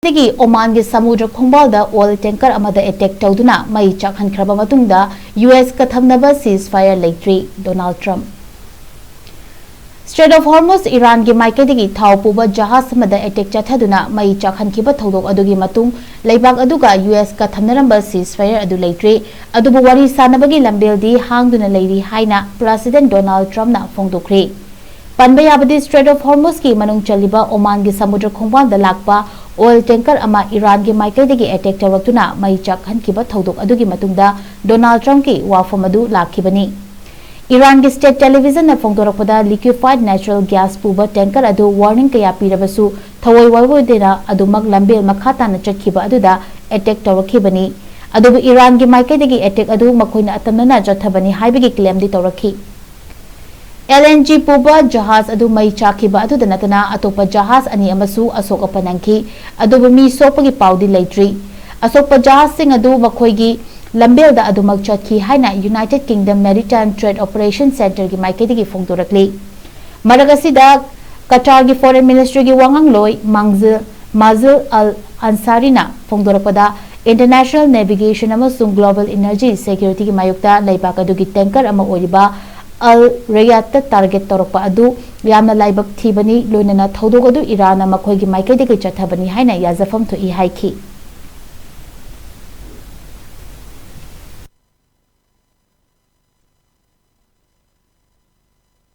Maikeidagi Oman gi Samudra Khongbalda oil tanker Amada attack Touduna Mei Chakhankhraba matungda US ka THAMNABA ceasefire LEITRE Donald Trump. Strait of Hormuz Iran gi Maikeidagi thau puba jahaz amada attack chathaduna Mei Chakhankhiba thodok adugi matung leibak aduga US ka thamnaramba ceasefire adu LEITRE adubu wari sanabagi lambeldi hangduna leiri haina President Donald Trump na phongdokre. Panba yabadi Strait of Hormuz ki manung chaliba Oman gi Samudra Khongbalda lakpa oil tanker ama Iran gi Maikeidagi attack tawraktuna Mei Chakhankhiba thodok adugi matungda Donald Trump ki wafam adu lakhibani. Iran ki state television na phongdorakpada liquefied natural gas puba tanker adu warning kaya pirabasu thawai waibodena adumak lambel makhata na chatkhiba aduda attack tawrakhibani. Adubu Iran gi Maikeidagi attack adu makhoina atamna jathabani haibagi claim di tawrakhi. LNG puba jahaz adu Mei Chakhiba adu danatana atopa jahaz ani amasu asoka panangki adubu mi sopagi paudi LEITRE asopa jahaz sing adu makhoigi lambel da adu mak chatkhi haina United Kingdom Maritime Trade Operation Center gi Maikeidagi phongdorakli maragasi da Qatar gi Foreign Ministry gi wangang loi Mazil Al Ansarina phongdorakpada International Navigation amasung Global Energy Security gi mayukta leibak adu gi tanker ama oriba Al Rayata target torokpa adu yamna laibak thibani loinana thodok adu Iran makhoigi Maikeidagi chathabani haina yazafam thoi haiki.